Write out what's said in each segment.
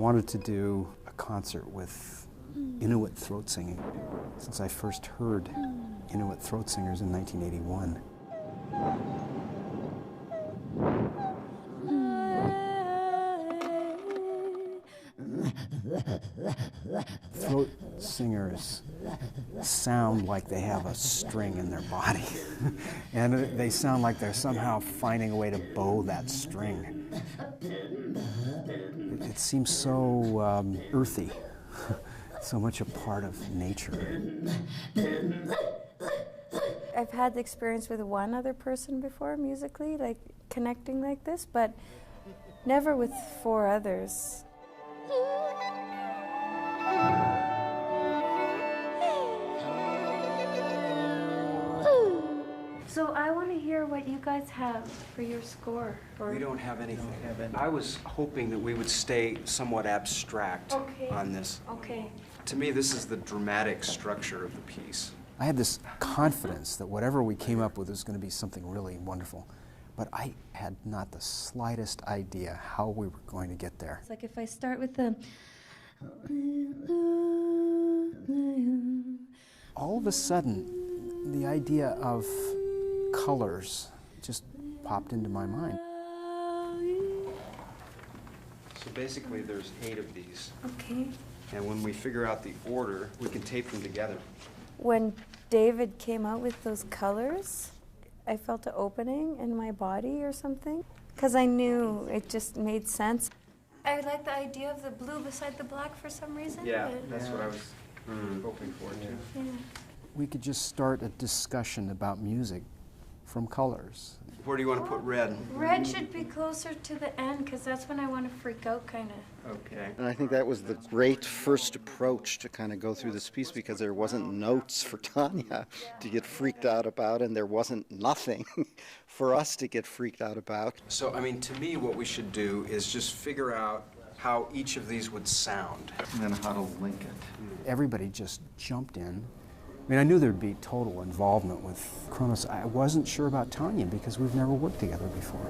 wanted to do a concert with Inuit throat singing since I first heard Inuit throat singers in 1981. Throat singers sound like they have a string in their body. And they sound like they're somehow finding a way to bow that string. It seems so earthy, so much a part of nature. I've had the experience with one other person before, musically, like connecting like this, but never with 4 others. So I want to hear what you guys have for your score. We don't have anything. I was hoping that we would stay somewhat abstract on this. Okay. To me, this is the dramatic structure of the piece. I had this confidence that whatever we came up with was going to be something really wonderful, but I had not the slightest idea how we were going to get there. It's like if I start with the... All of a sudden, the idea of colors just popped into my mind. So basically there's 8 of these. Okay. And when we figure out the order, we can tape them together. When David came out with those colors, I felt an opening in my body or something, because I knew it just made sense. I like the idea of the blue beside the black for some reason. Yeah, that's what I was hoping for too. Yeah. We could just start a discussion about music from colors. Where do you want to put red? Red should be closer to the end, because that's when I want to freak out, kind of. Okay. And I think that was the great first approach to kind of go through this piece, because there wasn't notes for Tanya to get freaked out about, and there wasn't nothing for us to get freaked out about. So, I mean, to me, what we should do is just figure out how each of these would sound. And then how to link it. Everybody just jumped in. I mean, I knew there'd be total involvement with Kronos. I wasn't sure about Tanya because we've never worked together before.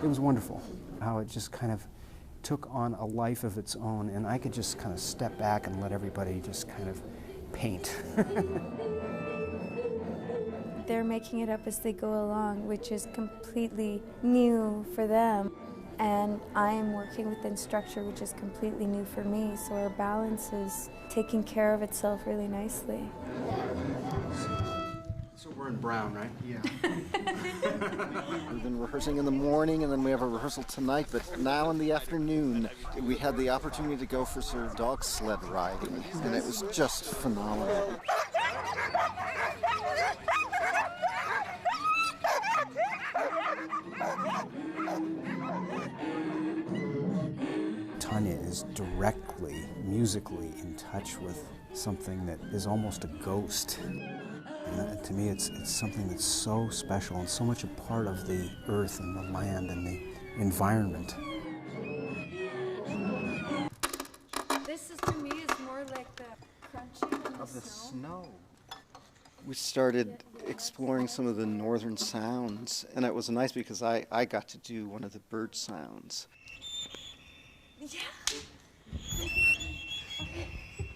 It was wonderful how it just kind of took on a life of its own, and I could just kind of step back and let everybody just kind of paint. They're making it up as they go along, which is completely new for them. And I'm working within structure, which is completely new for me, so our balance is taking care of itself really nicely. So we're in brown, right? Yeah. We've been rehearsing in the morning, and then we have a rehearsal tonight, but now in the afternoon, we had the opportunity to go for sort of dog sled riding, and it was just phenomenal. Tanya is directly, musically in touch with something that is almost a ghost. And to me, it's something that's so special and so much a part of the earth and the land and the environment. This is, to me, is more like the crunching Of the snow. We started exploring some of the northern sounds, and it was nice because I got to do one of the bird sounds. Yeah.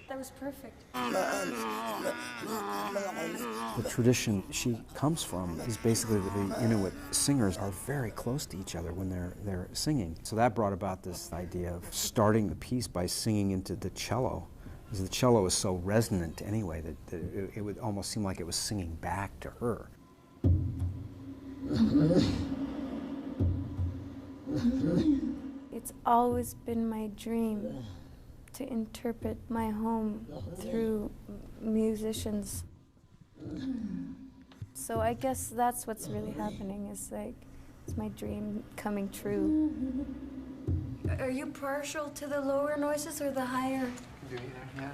That was perfect. The tradition she comes from is basically that the Inuit singers are very close to each other when they're singing. So that brought about this idea of starting the piece by singing into the cello. Because the cello is so resonant anyway that it would almost seem like it was singing back to her. It's always been my dream to interpret my home through musicians. So I guess that's what's really happening, is like, it's my dream coming true. Are you partial to the lower noises or the higher? Yeah.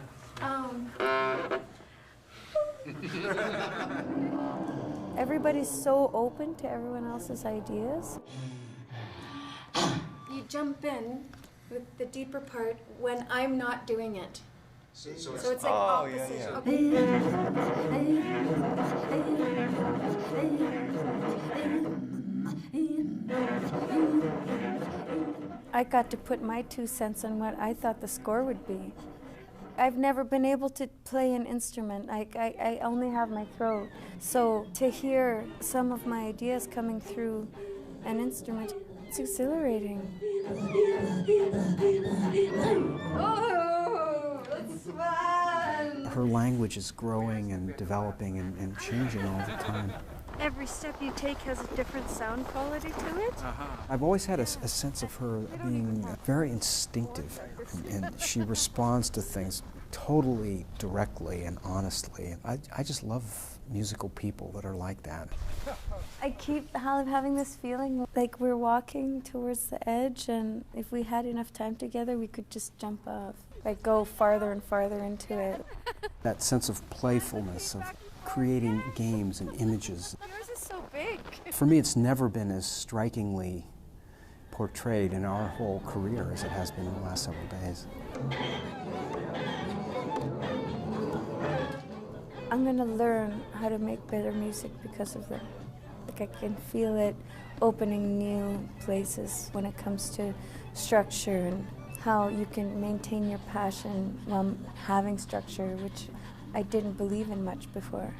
Everybody's so open to everyone else's ideas. You jump in with the deeper part when I'm not doing it. So it's like opposite. Yeah, yeah. Okay. I got to put my 2 cents on what I thought the score would be. I've never been able to play an instrument. I only have my throat. So to hear some of my ideas coming through an instrument, it's exhilarating. Oh, that's fun! Her language is growing and developing and changing all the time. Every step you take has a different sound quality to it. I've always had a sense of her being very instinctive, and she responds to things totally directly and honestly. I just love musical people that are like that. I keep having this feeling like we're walking towards the edge, and if we had enough time together, we could just jump off, like go farther and farther into it. That sense of playfulness, of creating games and images. Yours is so big. For me, it's never been as strikingly portrayed in our whole career as it has been in the last several days. I'm going to learn how to make better music because of them. Like I can feel it opening new places when it comes to structure and how you can maintain your passion while having structure, which I didn't believe in much before.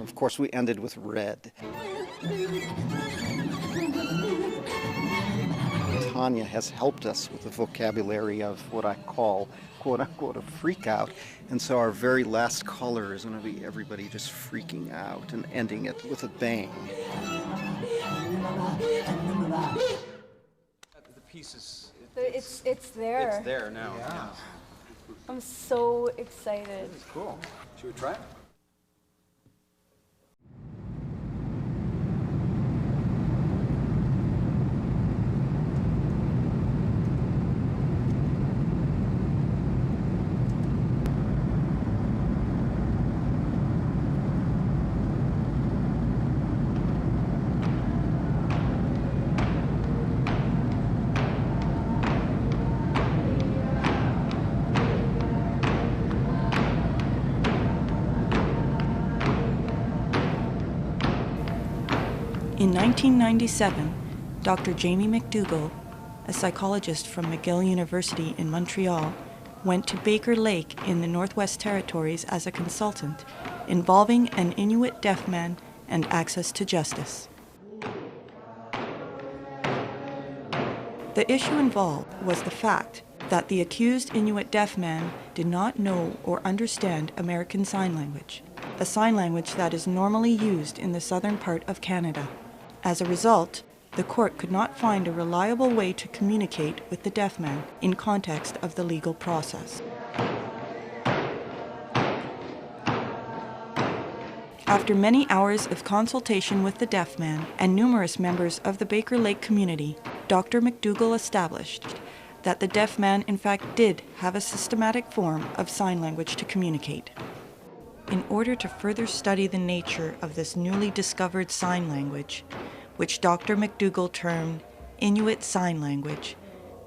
Of course, we ended with Red. Tanya has helped us with the vocabulary of what I call, quote-unquote, a freak out. And so our very last color is going to be everybody just freaking out and ending it with a bang. The piece is... It's there. It's there now. Yeah. I'm so excited. Cool. Should we try it? In 1997, Dr. Jamie McDougall, a psychologist from McGill University in Montreal, went to Baker Lake in the Northwest Territories as a consultant, involving an Inuit deaf man and access to justice. The issue involved was the fact that the accused Inuit deaf man did not know or understand American Sign Language, a sign language that is normally used in the southern part of Canada. As a result, the court could not find a reliable way to communicate with the deaf man in context of the legal process. After many hours of consultation with the deaf man and numerous members of the Baker Lake community, Dr. McDougall established that the deaf man in fact did have a systematic form of sign language to communicate. In order to further study the nature of this newly discovered sign language, which Dr. McDougall termed Inuit Sign Language,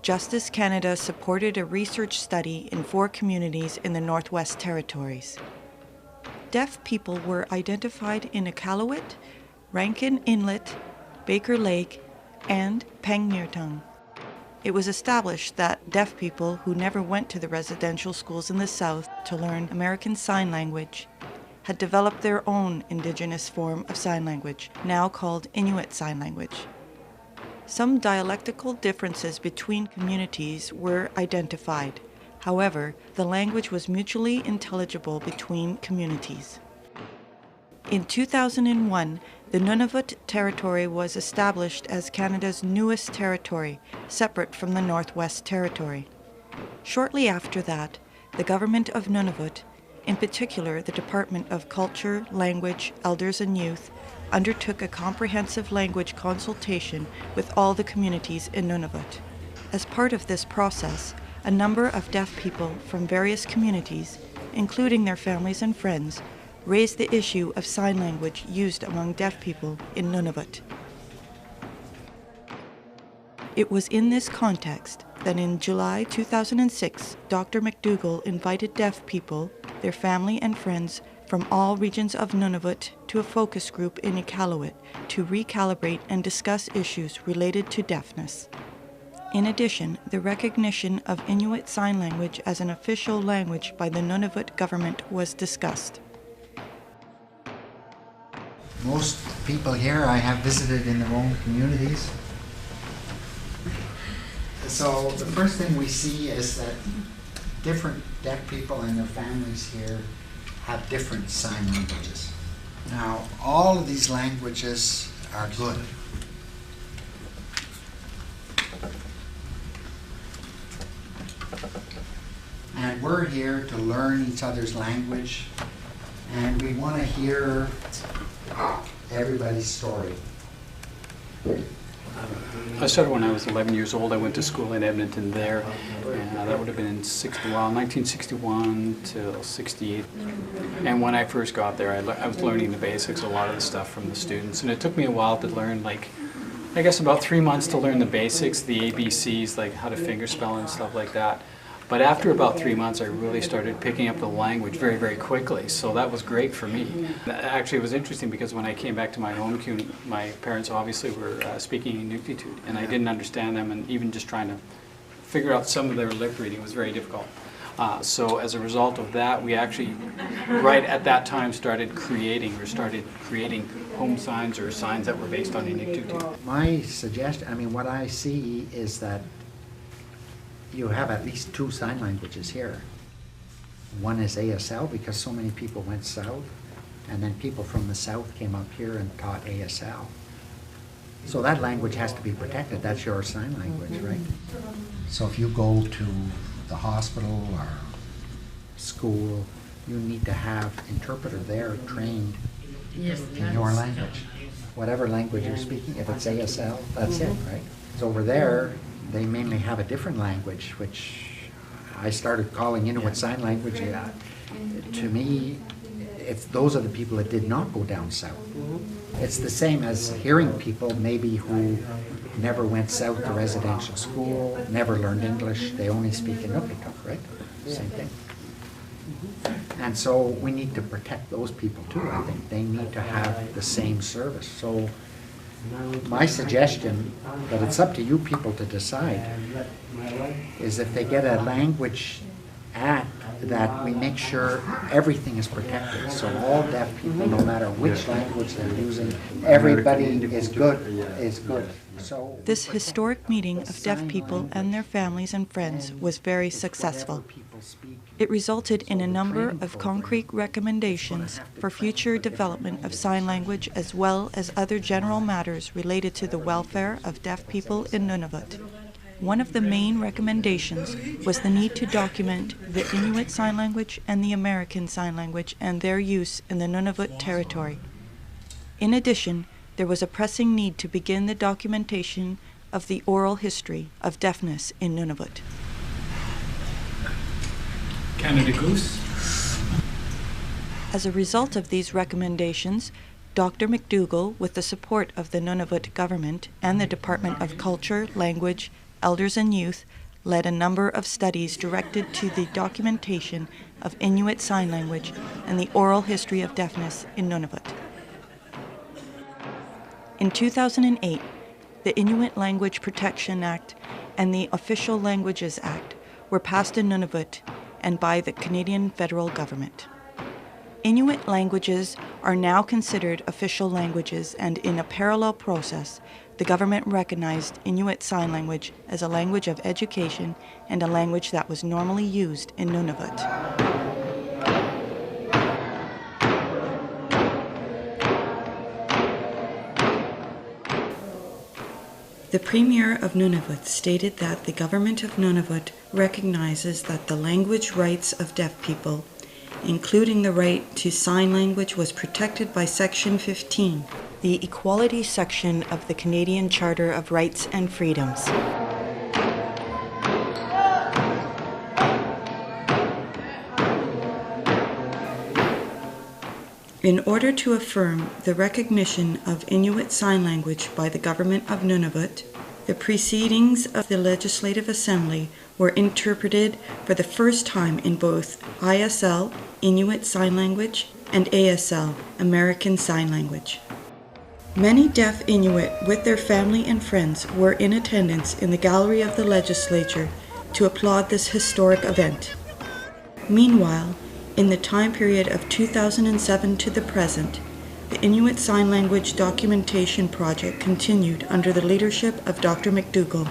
Justice Canada supported a research study in 4 communities in the Northwest Territories. Deaf people were identified in Iqaluit, Rankin Inlet, Baker Lake, and Pangmirtung. It was established that deaf people who never went to the residential schools in the South to learn American Sign Language had developed their own indigenous form of sign language, now called Inuit Sign Language. Some dialectical differences between communities were identified. However, the language was mutually intelligible between communities. In 2001, the Nunavut territory was established as Canada's newest territory, separate from the Northwest Territory. Shortly after that, the government of Nunavut, in particular the Department of Culture, Language, Elders and Youth, undertook a comprehensive language consultation with all the communities in Nunavut. As part of this process, a number of deaf people from various communities, including their families and friends, raised the issue of sign language used among deaf people in Nunavut. It was in this context that in July 2006, Dr. McDougall invited deaf people, their family and friends from all regions of Nunavut to a focus group in Iqaluit to recalibrate and discuss issues related to deafness. In addition, the recognition of Inuit Sign Language as an official language by the Nunavut government was discussed. Most people here I have visited in their own communities. So the first thing we see is that different deaf people and their families here have different sign languages. Now, all of these languages are good. And we're here to learn each other's language, and we want to hear everybody's story. I started when I was 11 years old. I went to school in Edmonton there, and that would have been in 1961 till 68. And when I first got there, I was learning the basics, a lot of the stuff from the students, and it took me a while to learn, like, I guess about 3 months to learn the basics, the ABCs, like how to fingerspell and stuff like that. But after about 3 months, I really started picking up the language very, very quickly. So that was great for me. Actually, it was interesting because when I came back to my home community, my parents obviously were speaking Inuktitut, and I didn't understand them, and even just trying to figure out some of their lip reading was very difficult. So as a result of that, we actually, right at that time, started creating home signs or signs that were based on Inuktitut. My suggestion, I mean, what I see is that you have at least 2 sign languages here. One is ASL because so many people went south, and then people from the south came up here and taught ASL. So that language has to be protected. That's your sign language, right? So if you go to the hospital or school, you need to have interpreter there trained in your language. Whatever language you're speaking, if it's ASL, that's it, right? So over there, they mainly have a different language, which I started calling Inuit Sign Language. To me, those are the people that did not go down south. It's the same as hearing people maybe who never went south to residential school, never learned English, they only speak Inuktitut, right? Same thing. And so we need to protect those people too, I think. They need to have the same service. So my suggestion, but it's up to you people to decide, is if they get a language act that we make sure everything is protected. So all deaf people, no matter which language they're using, everybody is good. So This historic meeting of deaf people and their families and friends was very successful. It resulted in a number of concrete recommendations for future development of sign language as well as other general matters related to the welfare of deaf people in Nunavut. One of the main recommendations was the need to document the Inuit Sign Language and the American Sign Language and their use in the Nunavut territory. In addition, there was a pressing need to begin the documentation of the oral history of deafness in Nunavut. Canada Goose. As a result of these recommendations, Dr. McDougall, with the support of the Nunavut government and the Department of Culture, Language, Elders and Youth, led a number of studies directed to the documentation of Inuit Sign Language and the oral history of deafness in Nunavut. In 2008, the Inuit Language Protection Act and the Official Languages Act were passed in Nunavut and by the Canadian federal government. Inuit languages are now considered official languages, and in a parallel process, the government recognized Inuit Sign Language as a language of education and a language that was normally used in Nunavut. The Premier of Nunavut stated that the government of Nunavut recognizes that the language rights of deaf people, including the right to sign language, was protected by Section 15, the Equality section of the Canadian Charter of Rights and Freedoms. In order to affirm the recognition of Inuit Sign Language by the government of Nunavut, the proceedings of the Legislative Assembly were interpreted for the first time in both ISL, Inuit Sign Language, and ASL, American Sign Language. Many deaf Inuit with their family and friends were in attendance in the gallery of the legislature to applaud this historic event. Meanwhile, in the time period of 2007 to the present, the Inuit Sign Language documentation project continued under the leadership of Dr. McDougall.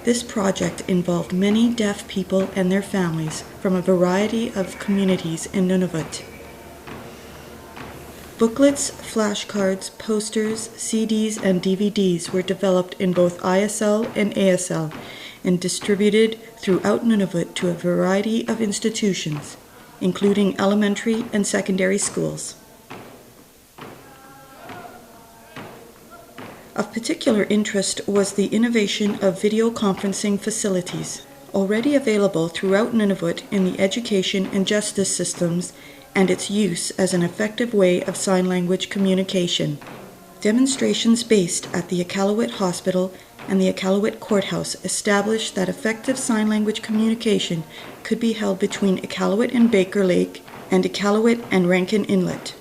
This project involved many deaf people and their families from a variety of communities in Nunavut. Booklets, flashcards, posters, CDs, and DVDs were developed in both ISL and ASL and distributed throughout Nunavut to a variety of institutions, including elementary and secondary schools. Of particular interest was the innovation of video conferencing facilities, already available throughout Nunavut in the education and justice systems, and its use as an effective way of sign language communication. Demonstrations based at the Iqaluit Hospital and the Iqaluit Courthouse established that effective sign language communication could be held between Iqaluit and Baker Lake and Iqaluit and Rankin Inlet.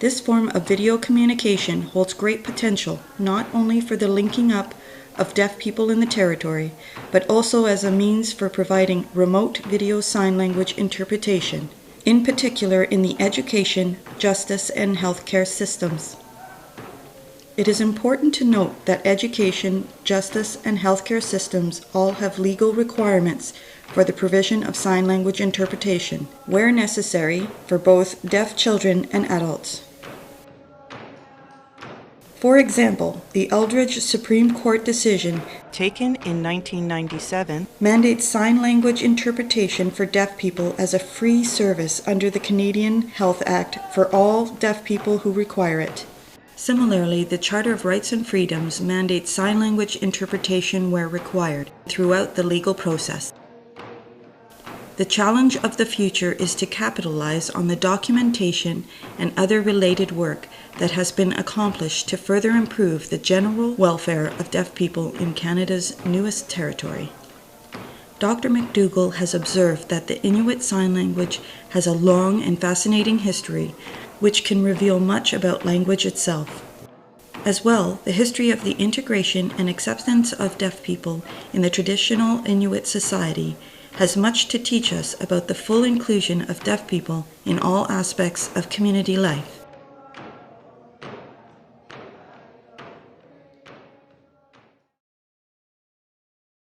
This form of video communication holds great potential not only for the linking up of deaf people in the territory, but also as a means for providing remote video sign language interpretation, in particular in the education, justice, and healthcare systems. It is important to note that education, justice, and healthcare systems all have legal requirements for the provision of sign language interpretation, where necessary, for both deaf children and adults. For example, the Eldridge Supreme Court decision, taken in 1997, mandates sign language interpretation for deaf people as a free service under the Canadian Health Act for all deaf people who require it. Similarly, the Charter of Rights and Freedoms mandates sign language interpretation where required throughout the legal process. The challenge of the future is to capitalize on the documentation and other related work that has been accomplished to further improve the general welfare of deaf people in Canada's newest territory. Dr. McDougall has observed that the Inuit Sign Language has a long and fascinating history, which can reveal much about language itself. As well, the history of the integration and acceptance of deaf people in the traditional Inuit society has much to teach us about the full inclusion of deaf people in all aspects of community life.